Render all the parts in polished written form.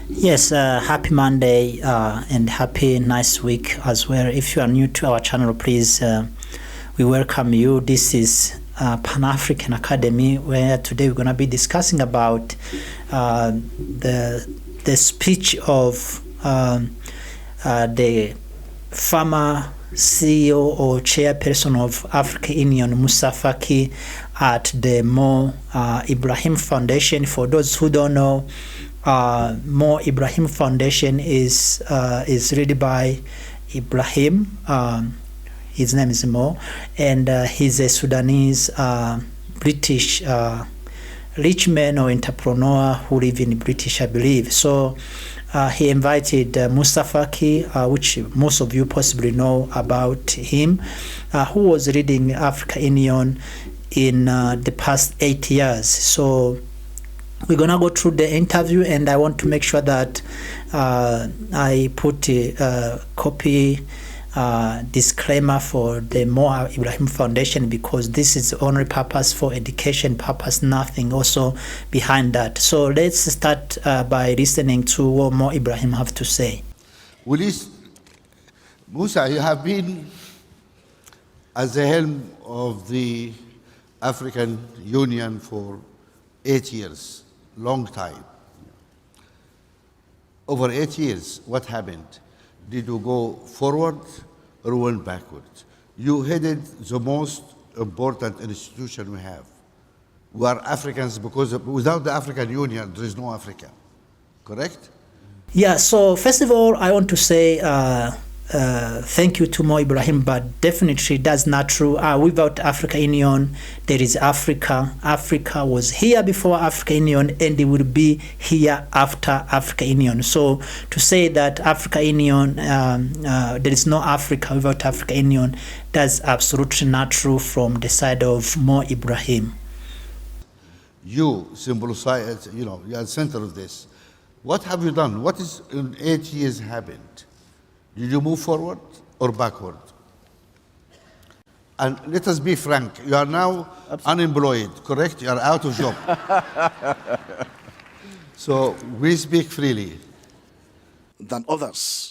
Yes, happy Monday and happy nice week as well. If you are new to our channel, please, we welcome you. This is Pan-African Academy, where today we're going to be discussing about the speech of the former CEO or chairperson of African Union, Moussa Faki, at the Mo Ibrahim Foundation. For those who don't know, Mo Ibrahim Foundation is led by Ibrahim. His name is Mo, and he's a Sudanese British rich man or entrepreneur who live in British, I believe. So he invited Moussa Faki, which most of you possibly know about him, who was leading African Union in the past 8 years. So we're gonna go through the interview, and I want to make sure that I put a copy disclaimer for the Mo Ibrahim Foundation, because this is the only purpose for education purpose, nothing also behind that. So let's start by listening to what Mo Ibrahim have to say. Moussa, you have been at the helm of the African Union for 8 years. Long time. Over 8 years, what happened? Did you go forward or went backward? You headed the most important institution we have. We are Africans because without the African Union, there is no Africa. Correct? Yeah, so first of all, I want to say thank you to Mo Ibrahim, but definitely that's not true. Without African Union, there is Africa. Africa was here before African Union, and it will be here after African Union. So to say that African Union, there is no Africa without African Union, that's absolutely not true from the side of Mo Ibrahim. You symbolize, you are the center of this. What have you done? What is in 8 years happened? Did you move forward or backward? And let us be frank, you are now unemployed, correct? You are out of job. So we speak freely. Than others.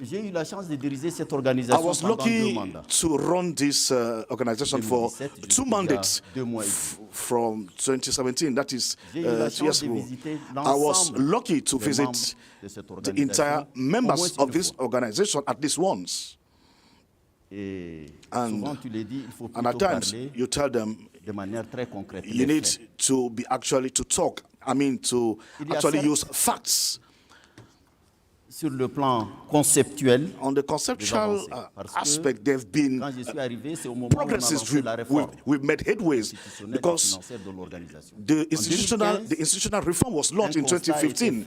J'ai eu la chance de diriger cette I organisation was pendant 2 lucky mandats. to run this organization for 2 mandates from 2017, that is 2 years ago. I was lucky to visit the entire members of this organization at least once. And at times, you tell them you need to be to talk, to actually use facts. Sur le plan conceptuel, on the conceptual aspect, there have been progresses. We've made headways because the institutional reform was launched in 2015.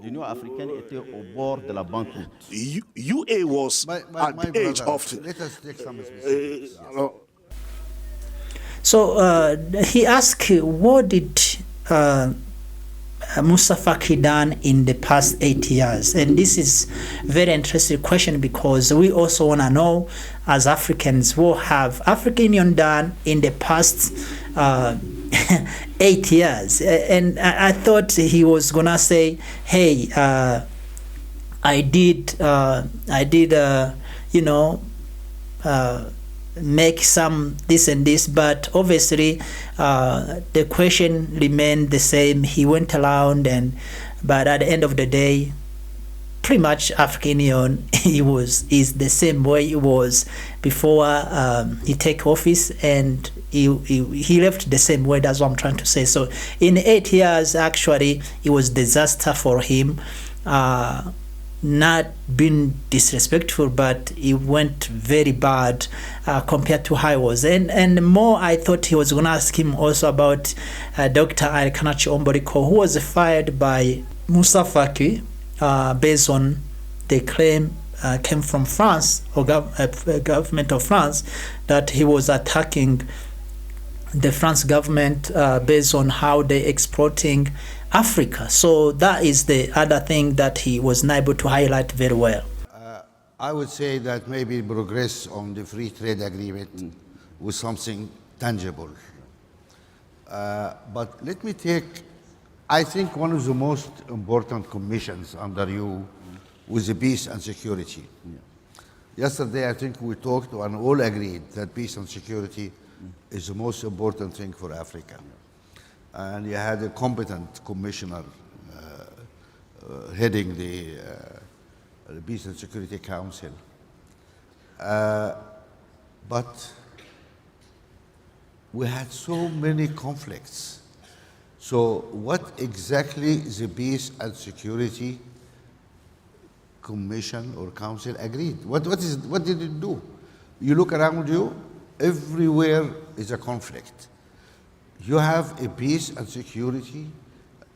L'Union africaine était au bord de la banqueroute. UA was at the edge of. Let us take some So he asked, what did Moussa Faki done in the past 8 years? And this is very interesting question, because we also want to know, as Africans, what have African Union done in the past 8 years? And I thought he was gonna say, hey, I did make some this and this, but obviously the question remained the same. He went around, but at the end of the day, pretty much African Union is the same way it was before he take office, and he left the same way. That's what I'm trying to say. So in 8 years, actually, it was disaster for him. Not being disrespectful, but it went very bad compared to how it was. And more, I thought he was going to ask him also about Dr. Kanachi Omboriko, who was fired by Moussa Faki based on the claim came from France, or government of France, that he was attacking the France government based on how they exploiting Africa. So that is the other thing that he was not able to highlight very well. I would say that maybe progress on the free trade agreement was something tangible. But let me take I think one of the most important commissions under you was the peace and security. Yesterday, I think we talked and all agreed that peace and security is the most important thing for Africa. And you had a competent commissioner heading the Peace and Security Council. But we had so many conflicts. So what exactly the Peace and Security Commission or Council agreed? What did it do? You look around you, everywhere is a conflict. You have a peace and security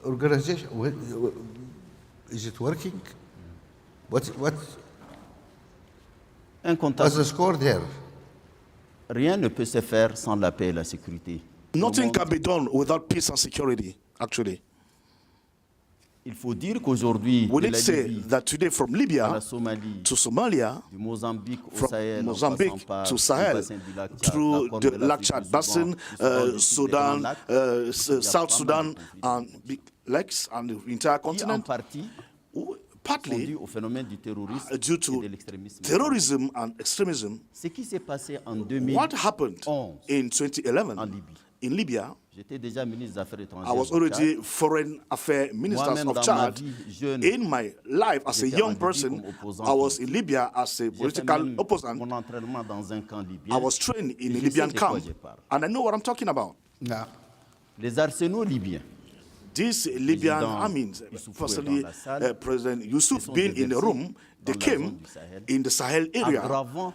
organization. Is it working? What's the score there? Rien ne peut se faire sans la paix et la sécurité. Nothing can be done without peace and security, actually. Il faut dire qu'aujourd'hui, We de need la to say Libye that today from à Libya la Somalie, to Somalia, du Mozambique au from Sahel, en Mozambique passant par to le Sahel, bassin du lac Tchad, through la Corne the de Lac l'Afrique Chad du Basin, Sud, Sudan, il y a South pas Sudan, mal de conflits. and big lakes and the entire Qui en continent, partie sont partly dus au phénomène du terrorisme due et to de l'extrémisme. terrorism and extremism. Ce qui s'est passé en What happened 2011 in 2011 en Libye. in Libya? J'étais déjà ministre des Affaires étrangères. I was du already Tchad. foreign affairs minister Moi-même, of dans ma Chad. vie jeune, In my life as a j'étais en young Libye person, comme opposant I was in politique. Libya as a J'ai fait political même opposant. mon entraînement dans un camp libyen. I was trained in Et a je Libyan sais de quoi camp, je parle. and I know what I'm talking about. Yeah. Les arsenaux libyens. These Libyan Président armies, Youssoufou firstly, est dans la salle. President Yusuf sont being in the déversés room, they dans la came zone du Sahel, in the Sahel area. aggravant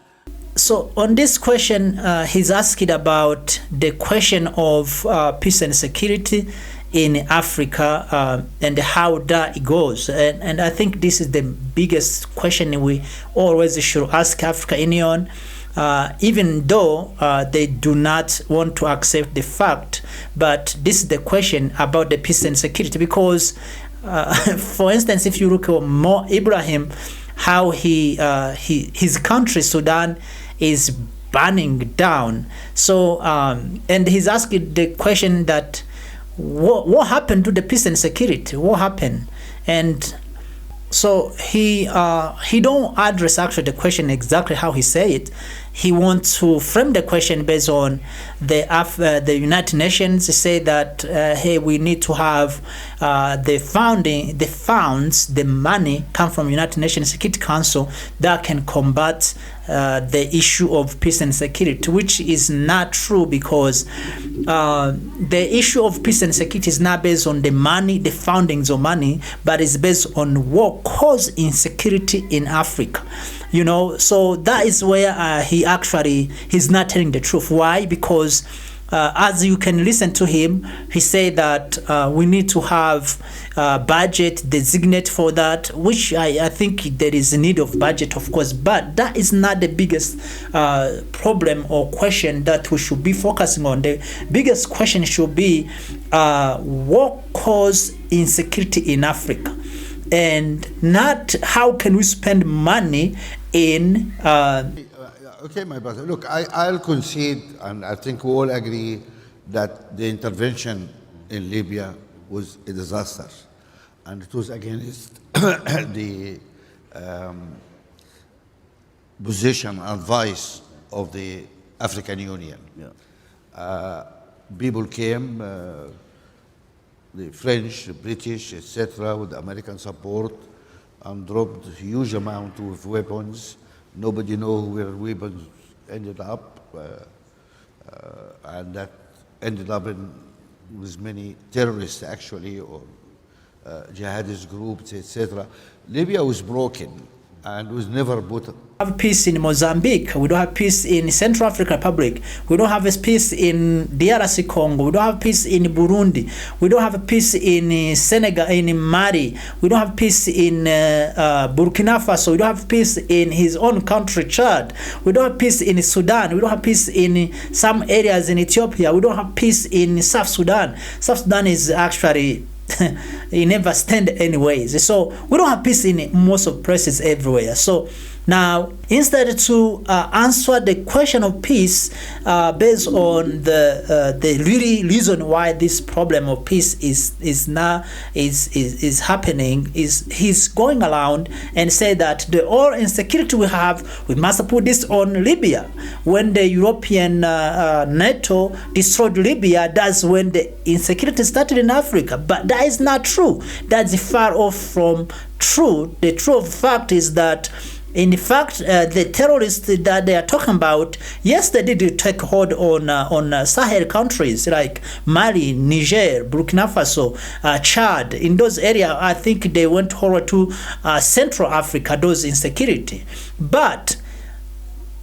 So on this question, he's asking about the question of peace and security in Africa and how that goes. And I think this is the biggest question we always should ask African Union, even though they do not want to accept the fact. But this is the question about the peace and security because, for instance, if you look at Mo Ibrahim, how his country, Sudan, is burning down. So, and he's asking the question that what happened to the peace and security? What happened? And so he don't address actually the question exactly how he say it. He wants to frame the question based on the United Nations say that hey, we need to have the funds, the money come from United Nations Security Council that can combat the issue of peace and security, which is not true because the issue of peace and security is not based on the money, the foundings of money, but is based on what caused insecurity in Africa. You know, so that is where he's not telling the truth. Why? Because as you can listen to him, he said that we need to have budget designated for that, which I think there is a need of budget, of course, but that is not the biggest problem or question that we should be focusing on. The biggest question should be what caused insecurity in Africa, and not how can we spend money in Okay, my brother. Look, I'll concede, and I think we all agree that the intervention in Libya was a disaster, and it was against the position and advice of the African Union. Yeah. People came, the French, the British, etc., with American support, and dropped huge amount of weapons. Nobody knows where weapons ended up, and that ended up with many terrorists, actually, or jihadist groups, etc. Libya was broken and was never put. Have peace in Mozambique. We don't have peace in Central African Republic. We don't have a peace in DRC Congo. We don't have peace in Burundi. We don't have peace in Senegal, in Mali. We don't have peace in Burkina Faso. We don't have peace in his own country, Chad. We don't have peace in Sudan. We don't have peace in some areas in Ethiopia. We don't have peace in South Sudan. South Sudan is actually it never stand anyways. So we don't have peace in most of places everywhere. So Now, instead to answer the question of peace based on the really reason why this problem of peace is happening, is he's going around and say that the all insecurity we have, we must put this on Libya. When the European NATO destroyed Libya, that's when the insecurity started in Africa. But that is not true. That's far off from true. The true fact is that, in fact, the terrorists that they are talking about, yes, they did take hold on Sahel countries like Mali, Niger, Burkina Faso, Chad. In those areas, I think they went over to Central Africa, those insecurity. But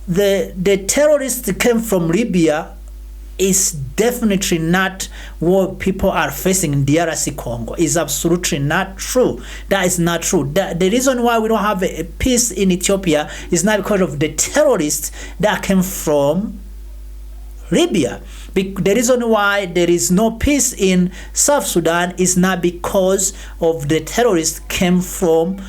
the terrorists came from Libya is definitely not what people are facing in DRC Congo. Is absolutely not true. That is not true. The reason why we don't have a peace in Ethiopia is not because of the terrorists that came from Libya. The reason why there is no peace in South Sudan is not because of the terrorists came from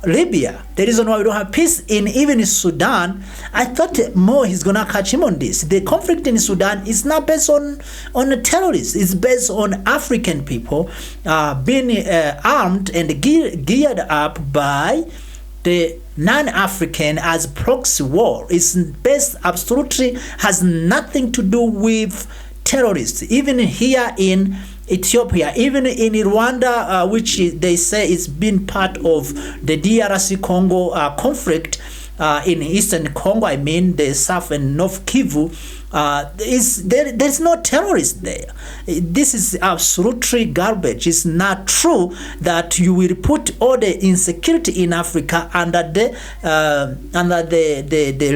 Libya. The reason why we don't have peace in even Sudan, I thought Mo is gonna catch him on this. The conflict in Sudan is not based on the terrorists. It's based on African people being armed and geared up by the non-African as proxy war. It's based, absolutely has nothing to do with terrorists. Even here in Ethiopia, even in Rwanda, which they say is been part of the DRC Congo conflict in Eastern Congo, I mean the South and North Kivu, there's no terrorist there. This is absolutely garbage. It's not true that you will put all the insecurity in Africa under the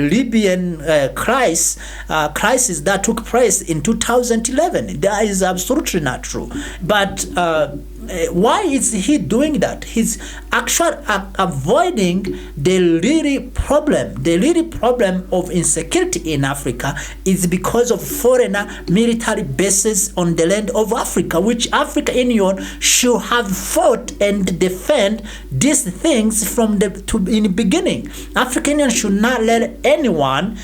Libyan crisis that took place in 2011. That is absolutely not true. But why is he doing that? He's actually avoiding the really problem of insecurity in Africa is because of foreign military bases on the land of Africa, which African Union should have fought and defend these things from in the beginning. African Union should not let anyone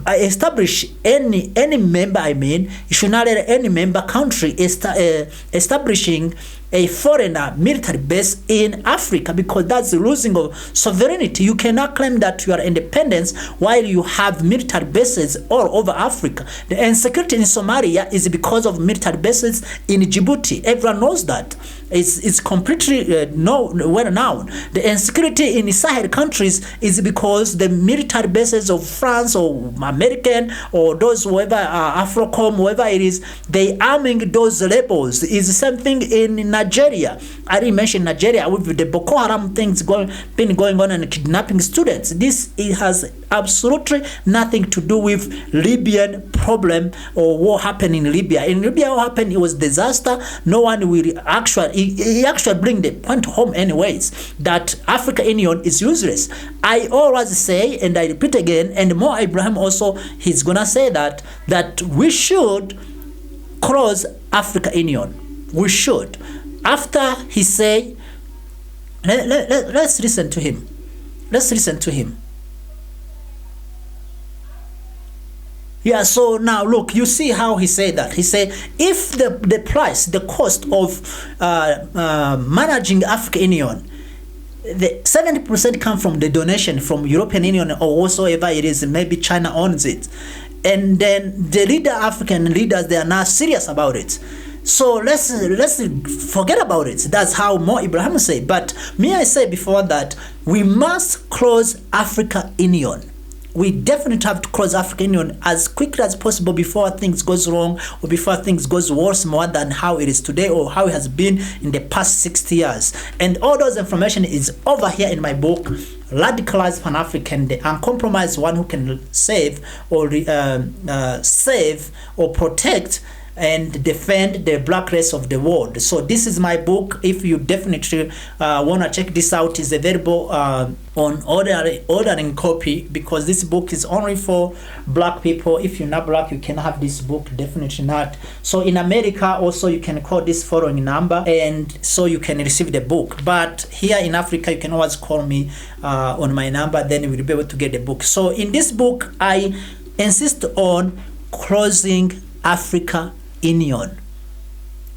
establish any member, I mean, you should not let any member country establishing a foreign military base in Africa, because that's the losing of sovereignty. You cannot claim that you are independent while you have military bases all over Africa. The insecurity in Somalia is because of military bases in Djibouti. Everyone knows that. It's completely well known. The insecurity in the Sahel countries is because the military bases of France or American or those whoever Afrocom, whoever it is, they arming those rebels. Is the same thing in Nigeria. I didn't mention Nigeria with the Boko Haram things been going on and kidnapping students. It has absolutely nothing to do with Libyan problem or what happened in Libya. In Libya, what happened? It was disaster. No one will actually. He actually bring the point home anyways that African Union is useless. I always say, and I repeat again, and Mo Ibrahim also, he's gonna say that we should close African Union. We should. After he say, let's listen to him. Let's listen to him. Yeah, so now look, you see how he said that. He said, if the price, the cost of managing African Union, the 70% come from the donation from European Union or whatsoever it is, maybe China owns it. And then the African leaders, they are not serious about it. So let's forget about it. That's how Mo Ibrahim said. But me, I say before that we must close African Union. We definitely have to close African Union as quickly as possible before things goes wrong or before things goes worse more than how it is today or how it has been in the past 60 years. And all those information is over here in my book, Radicalized Pan-African, the uncompromised one who can save or protect and defend the black race of the world. So this is my book. If you definitely want to check this out, it's available on ordering copy, because this book is only for black people. If you're not black, you can have this book, definitely not. So in America also, you can call this following number, and so you can receive the book. But here in Africa, you can always call me on my number, then you will be able to get the book. So in this book, I insist on closing Africa Union.